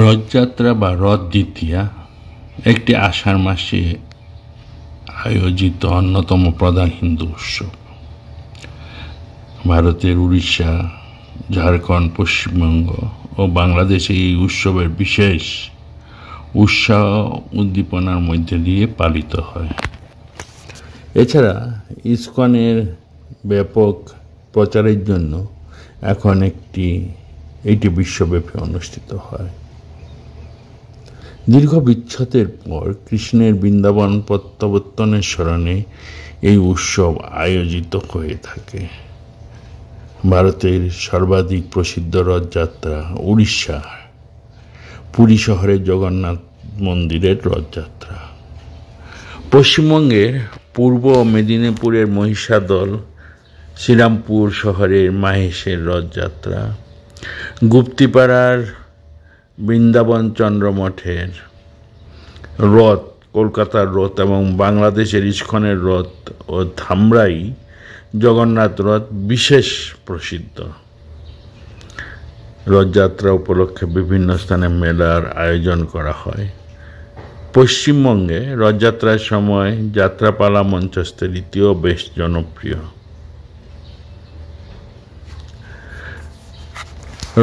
রথযাত্রা বা রথ দ্বিতীয়া একটি আষাঢ় মাসে আয়োজিত অন্যতম প্রধান হিন্দু উৎসব। ভারতের উড়িষ্যা, ঝাড়খণ্ড, পশ্চিমবঙ্গ ও বাংলাদেশে এই উৎসবের বিশেষ উৎসাহ উদ্দীপনার মধ্যে দিয়ে পালিত হয়। এছাড়া ইসকনের ব্যাপক প্রচারের জন্য এখন এটি বিশ্বব্যাপী অনুষ্ঠিত হয়। দীর্ঘ বিচ্ছেদের পর কৃষ্ণের বৃন্দাবন প্রত্যাবর্তনের স্মরণে এই উৎসব আয়োজিত হয়ে থাকে। ভারতের সর্বাধিক প্রসিদ্ধ রথযাত্রা উড়িষ্যা পুরী শহরের জগন্নাথ মন্দিরের রথযাত্রা, পশ্চিমবঙ্গের পূর্ব মেদিনীপুরের মহিষাদল শ্রীরামপুর শহরের মাহেশের রথযাত্রা, গুপ্তিপাড়ার বৃন্দাবন চন্দ্র মঠের রথ, কলকাতার রথ এবং বাংলাদেশের ইস্কনের রথ ও ধামরাই জগন্নাথ রথ বিশেষ প্রসিদ্ধ। রথযাত্রা উপলক্ষে বিভিন্ন স্থানে মেলার আয়োজন করা হয়। পশ্চিমবঙ্গে রথযাত্রার সময় যাত্রাপালা মঞ্চস্থ রীতিও বেশ জনপ্রিয়।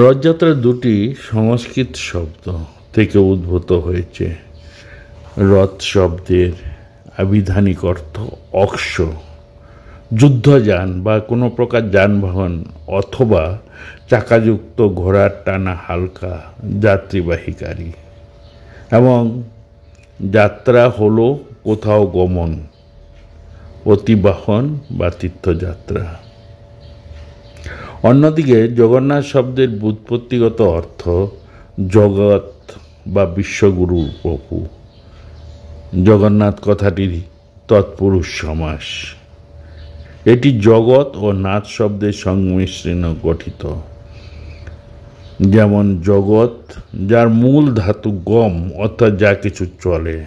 রথযাত্রা দুটি সংস্কৃত শব্দ থেকে উদ্ভূত হয়েছে। রথ শব্দের আবিধানিক অর্থ অক্ষ, যুদ্ধযান বা কোনো প্রকার যানবাহন অথবা চাকাযুক্ত ঘোড়ার টানা হালকা যাত্রীবাহী গাড়ি, এবং যাত্রা হলো কোথাও গমন, অতিবাহন বা তীর্থযাত্রা। অন্যদিকে জগন্নাথ শব্দের ব্যুৎপত্তিগত অর্থ জগৎ বা বিশ্বগুরুর প্রভু। জগন্নাথ কথাটির তৎপুরুষ সমাস। এটি জগৎ ও নাথ শব্দের সংমিশ্রণে গঠিত। যেমন জগৎ, যার মূল ধাতু গম অর্থাৎ যা কিছু চলে,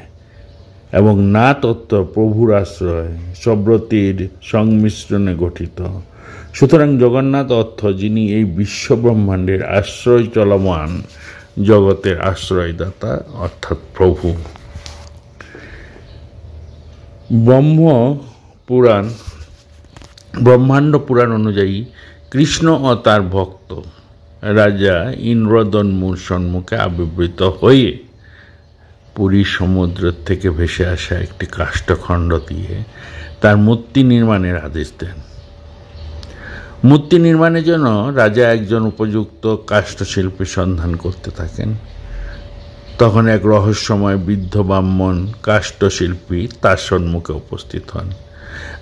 এবং নাথ অর্থ প্রভুর আশ্রয় শব্দটির সংমিশ্রণে গঠিত। সুতরাং জগন্নাথ অর্থ যিনি এই বিশ্ব ব্রহ্মাণ্ডের আশ্রয় চলমান জগতের আশ্রয়দাতা অর্থাৎ প্রভু। ব্রহ্মাণ্ড পুরাণ অনুযায়ী কৃষ্ণ ও তার ভক্ত রাজা ইন্দ্রদম্নুর সম্মুখে আবির্ভূত হয়ে পুরী সমুদ্র থেকে ভেসে আসা একটি কাষ্ঠখণ্ড দিয়ে তার মূর্তি নির্মাণের আদেশ দেন। মূর্তি নির্মাণের জন্য রাজা একজন উপযুক্ত কাষ্ঠশিল্পীর সন্ধান করতে থাকেন। তখন এক রহস্যময় বৃদ্ধ ব্রাহ্মণ কাষ্ঠশিল্পী তার সম্মুখে উপস্থিত হন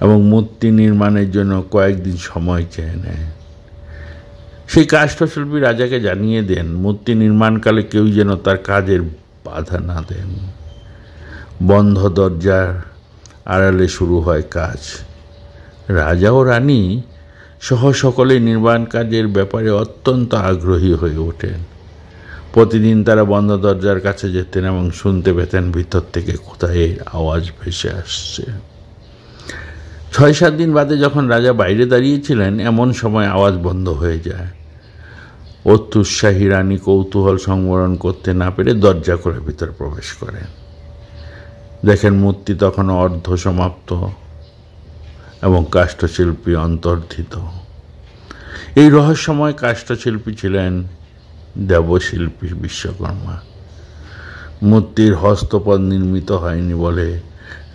এবং মূর্তি নির্মাণের জন্য কয়েকদিন সময় চেয়ে নেয়। সেই কাষ্ঠশিল্পী রাজাকে জানিয়ে দেন মূর্তি নির্মাণকালে কেউ যেন তার কাজের বাধা না দেন। বন্ধ দরজার আড়ালে শুরু হয় কাজ। রাজা ও রানী সহ সকলে নির্মাণ কাজের ব্যাপারে অত্যন্ত আগ্রহী হয়ে ওঠেন। প্রতিদিন তারা বন্ধ দরজার কাছে যেতেন এবং শুনতে পেতেন ভিতর থেকে কোথায় আওয়াজ ভেসে আসছে। 6-7 দিন বাদে যখন রাজা বাইরে দাঁড়িয়েছিলেন, এমন সময় আওয়াজ বন্ধ হয়ে যায়। অত্যুৎসাহী রানী কৌতূহল সংবরণ করতে না পেরে দরজা করে ভিতর প্রবেশ করেন। দেখেন মূর্তি তখনও অর্ধ সমাপ্ত এবং কাষ্ঠশিল্পী অন্তর্ধিত। এই রহস্যময় কাষ্ঠশিল্পী ছিলেন দেবশিল্পী বিশ্বকর্মা। মূর্তির হস্তপদ নির্মিত হয়নি বলে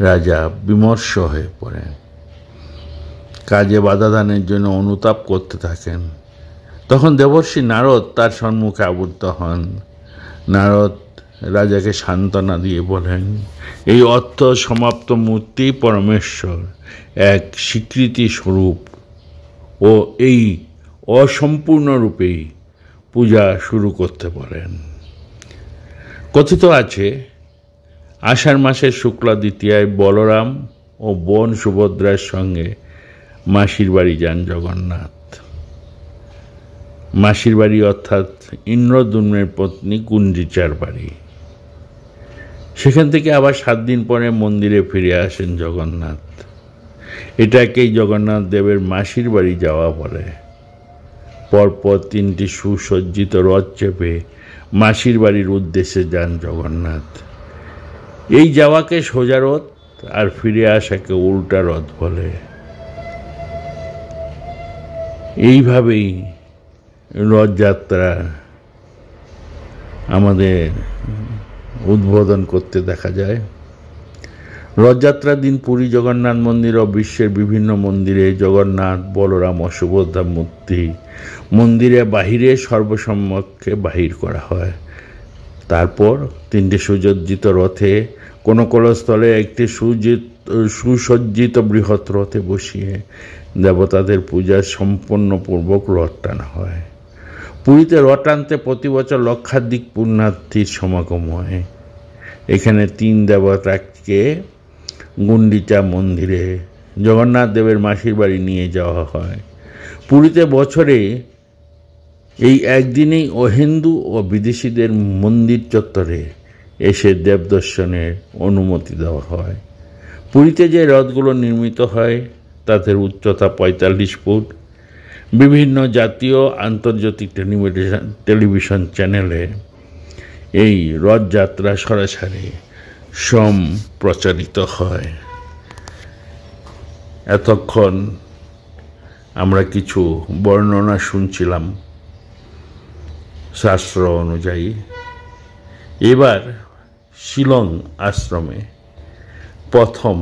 রাজা বিমর্ষ হয়ে পড়েন। কাজে বাধাদানের জন্য অনুতাপ করতে থাকেন। তখন দেবর্ষি নারদ তার সম্মুখে আবির্ভূত হন। নারদ রাজাকে সান্ত্বনা দিয়ে বলেন, এই অর্থ সমাপ্ত মূর্তি পরমেশ্বর এক স্বীকৃতি স্বরূপ ও এই অসম্পূর্ণ রূপেই পূজা শুরু করতে পারেন। কথিত আছে, আষাঢ় মাসের শুক্লা দ্বিতীয়ায় বলরাম ও বোন সুভদ্রার সঙ্গে মাসির বাড়ি যান জগন্নাথ। মাসির বাড়ি অর্থাৎ ইন্দ্রদ্যুম্নের পত্নী কুঞ্জিচার বাড়ি। সেখান থেকে আবার 7 দিন পরে মন্দিরে ফিরে আসেন জগন্নাথ। এটাকেই জগন্নাথ দেবের মাসির বাড়ি যাওয়া বলে। পরপর 3টি সুসজ্জিত রথ চেপে মাসির বাড়ির উদ্দেশ্যে যান জগন্নাথ। এই যাওয়াকে সোজা রথ আর ফিরে আসাকে উল্টা রথ বলে। এইভাবেই রথযাত্রা আমাদের উদ্বোধন করতে দেখা যায়। রথযাত্রার দিন পুরী জগন্নাথ মন্দির ও বিশ্বের বিভিন্ন মন্দিরে জগন্নাথ, বলরাম ও সুভদ্রা মূর্তি মন্দিরে বাহিরে সর্বসম্মুখে বাহির করা হয়। তারপর 3টে সুসজ্জিত রথে কোনো কোনো স্থলে একটি সুসজ্জিত বৃহৎ রথে বসিয়ে দেবতাদের পূজা সম্পন্নপূর্বক রথ টানা হয়। পুরীতে রথ টানতে প্রতি বছর লক্ষাধিক পুণ্যার্থীর সমাগম হয়। এখানে 3 দেবতাকে গুন্ডিচা মন্দিরে জগন্নাথ দেবের মাসির বাড়ি নিয়ে যাওয়া হয়। পুরীতে বছরে এই একদিনেই অহিন্দু ও বিদেশিদের মন্দির চত্বরে এসে দেব দর্শনের অনুমতি দেওয়া হয়। পুরীতে যে রথগুলো নির্মিত হয় তাদের উচ্চতা 45 ফুট। বিভিন্ন জাতীয় আন্তর্জাতিক টেলিভিশন চ্যানেলে এই রথযাত্রা সরাসরি সম্প্রচারিত হয়। এতক্ষণ আমরা কিছু বর্ণনা শুনছিলাম শাস্ত্র অনুযায়ী। এবার শিলং আশ্রমে প্রথম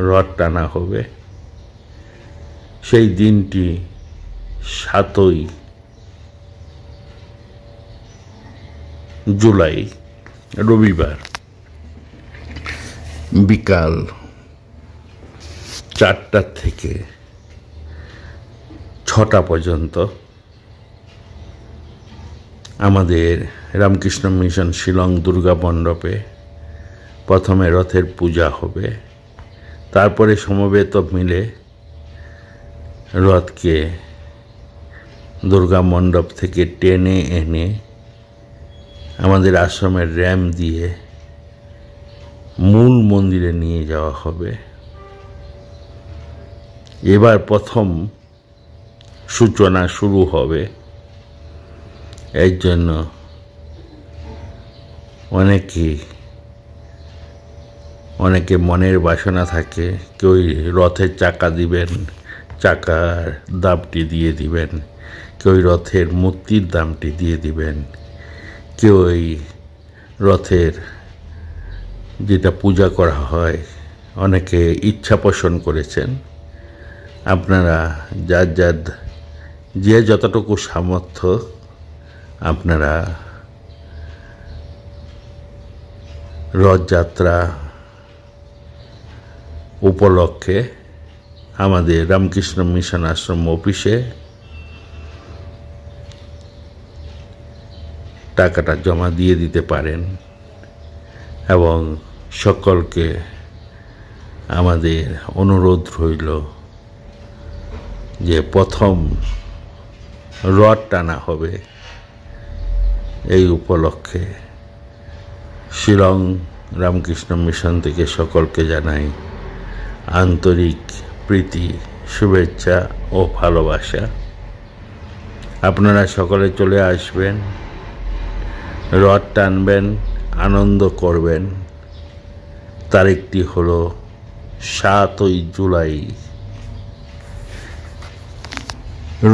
রথ টানা হবে। সেই দিনটি 7ই জুলাই রবিবার বিকাল 4টা থেকে 6টা পর্যন্ত আমাদের রামকৃষ্ণ মিশন শিলং দুর্গা মণ্ডপে প্রথমে রথের পূজা হবে। তারপরে সমবেত মিলে রথকে দুর্গা মণ্ডপ থেকে টেনে এনে আমাদের আশ্রমের র্যাম্প দিয়ে মূল মন্দিরে নিয়ে যাওয়া হবে। এবার প্রথম সূচনা শুরু হবে। এর জন্য অনেকে মনের বাসনা থাকে। কেউ রথের চাকা দিবেন, চাকার দামটি দিয়ে দিবেন। কেউ রথের মূর্তির দামটি দিয়ে দিবেন। কেউ এই রথের যেটা পূজা করা হয়, অনেকে ইচ্ছা পোষণ করেছেন। আপনারা যে যতটুকু সামর্থ্য আপনারা রথযাত্রা উপলক্ষে আমাদের রামকৃষ্ণ মিশন আশ্রম অফিসে টাকাটা জমা দিয়ে দিতে পারেন। এবং সকলকে আমাদের অনুরোধ রইল যে প্রথম রথ টানা হবে। এই উপলক্ষে শিলং রামকৃষ্ণ মিশন থেকে সকলকে জানাই আন্তরিক প্রীতি, শুভেচ্ছা ও ভালোবাসা। আপনারা সকলে চলে আসবেন, রথ টানবেন, আনন্দ করবেন। তারিখটি হলো 7ই জুলাই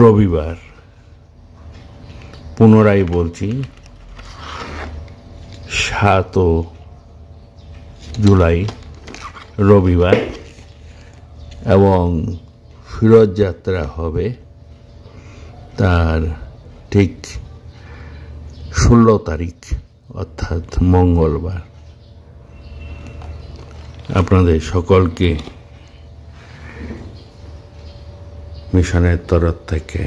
রবিবার। পুনরায় বলছি, 7 জুলাই রবিবার এবং ফিরত যাত্রা হবে তার ঠিক 16 তারিখ অর্থাৎ মঙ্গলবার। আপনাদের সকলকে মিশনের তরফ থেকে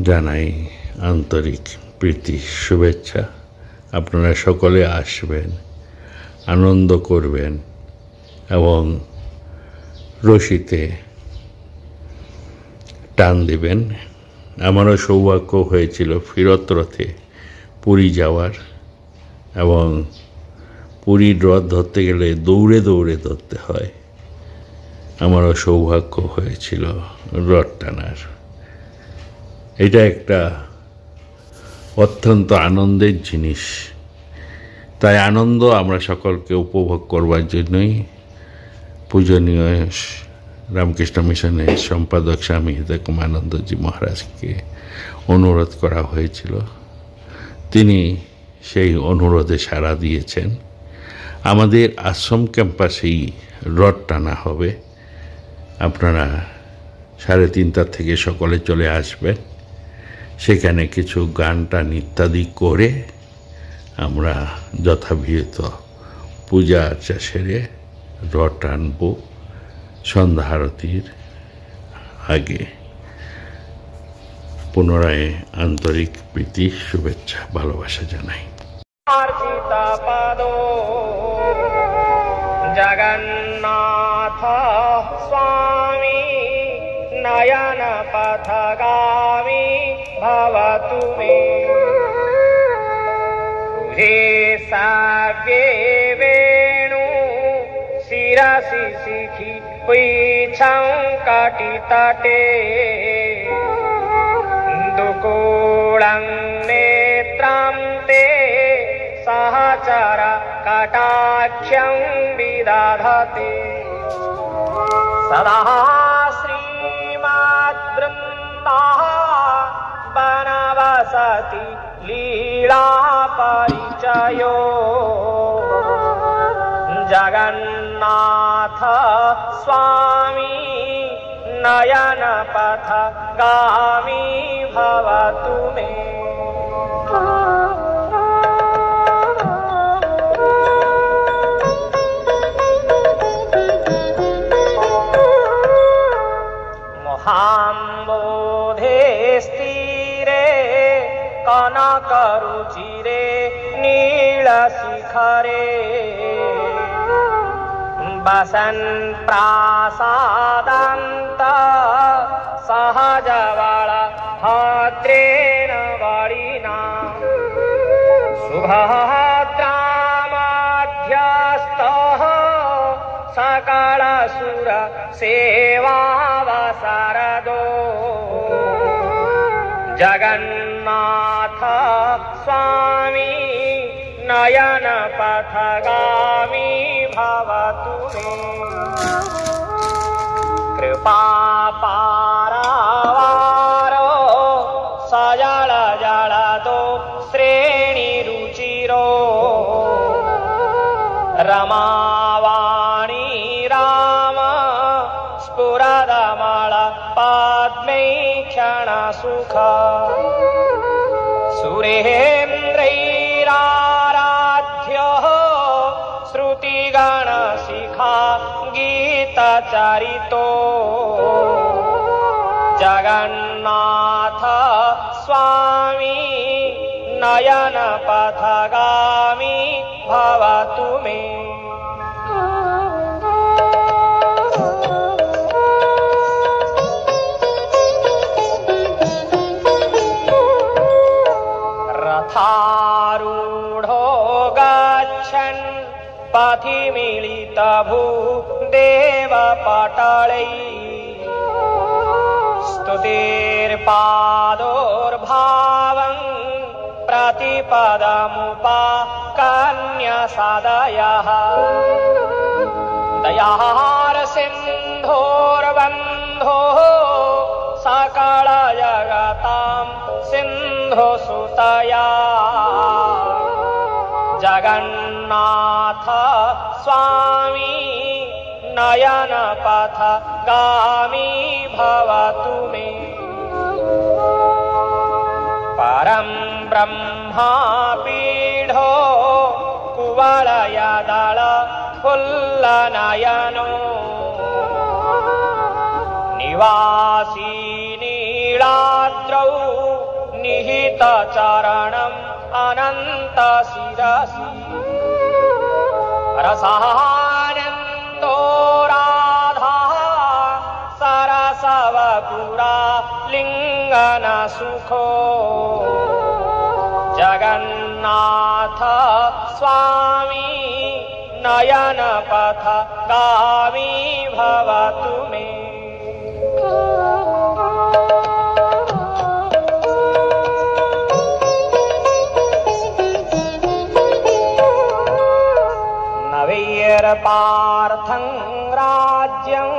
জানাই আন্তরিক প্রীতি, শুভেচ্ছা। আপনারা সকলে আসবেন, আনন্দ করবেন এবং রশিতে টান দিবেন। আমারও সৌভাগ্য হয়েছিল ফিরত রথে পুরী যাওয়ার, এবং পুরীর রথ ধরতে গেলে দৌড়ে দৌড়ে ধরতে হয়। আমারও সৌভাগ্য হয়েছিল রথ টানার। এটা একটা অত্যন্ত আনন্দের জিনিস। তাই আনন্দ আমরা সকলকে উপভোগ করবার জন্যই পূজনীয় রামকৃষ্ণ মিশনের সম্পাদক স্বামী হৃদয়কুমারানন্দজি মহারাজকে অনুরোধ করা হয়েছিল। তিনি সেই অনুরোধে সাড়া দিয়েছেন। আমাদের আশ্রম ক্যাম্পাসেই রথ টানা হবে। আপনারা 3:30 থেকে সকলে চলে আসবেন। সেখানে কিছু গান টান ইত্যাদি করে আমরা যথাবিহিত পূজা আর্চা সেরে রথ টানব সন্ধ্যা আরতির আগে। পুনরায় আন্তরিক প্রীতি, শুভেচ্ছা, ভালোবাসা জানাই। জগন্নাথ স্বামী নয়ন পথগামী ভবতু মে। তুহে সাগে বেণু শিরসি শিখি পৃচ্ছং কটিতটে। দুকূলং নেত্রং তে সহচর কটাক্ষং বিদধতে। সদা শ্রীমদ্বৃন্দাঃ বনবসতি লীলা পরিচয়ো। জগন্নাথ স্বামী নয়ন পথগামী ভবতু মে। মহাম্বোধে স্থিরে কনকরুচিরে নীল শিখরে। বসন প্রাসাদান্ত সহজবল ভদ্রেণ বলিনা। সুভদ্রামাধ্যস্থः সকলসুর সেবাবসরদো। জগন্নাথ স্বামী নয়ন পথগামী ভবতু মে। কৃপা পারাবারো সজল জলদো শ্রেণী রুচিরো। রমাবাণী রাম স্ফুরদমল পদ্মৈ ক্ষণ সুখ। সুরেন্দ্রৈরারাধ্য শ্রুতিগণ শিখা গীত চরিতো। জগন্নাথ স্বামী নয়ন পথগামী ভবতু মে। রথারূঢ়ো গচ্ছन् পথি মিলিত ভূদেব পটলై। স্তুতির্পাদোর্ভাবং প্রতিপদमुपाकर्ण्य सदयः। दयार सिन्धोर्बन्धो सकल जगतां सिन्धु सुतया। जगन्नाथ स्वामी नयन पथगामी भवतु मे। परं ब्रह्मा पीढो कुवलयदल फुल्लनयनो। निवासी नीलाद्रौ निहित चरणम् अनंत शिरसि। रसानन्दो राधा सरसवपुरा लिंगन सुखो। जगन्नाथ स्वामी नयन पथगामी भवतु मे। अवैर्पार्थं राज्यं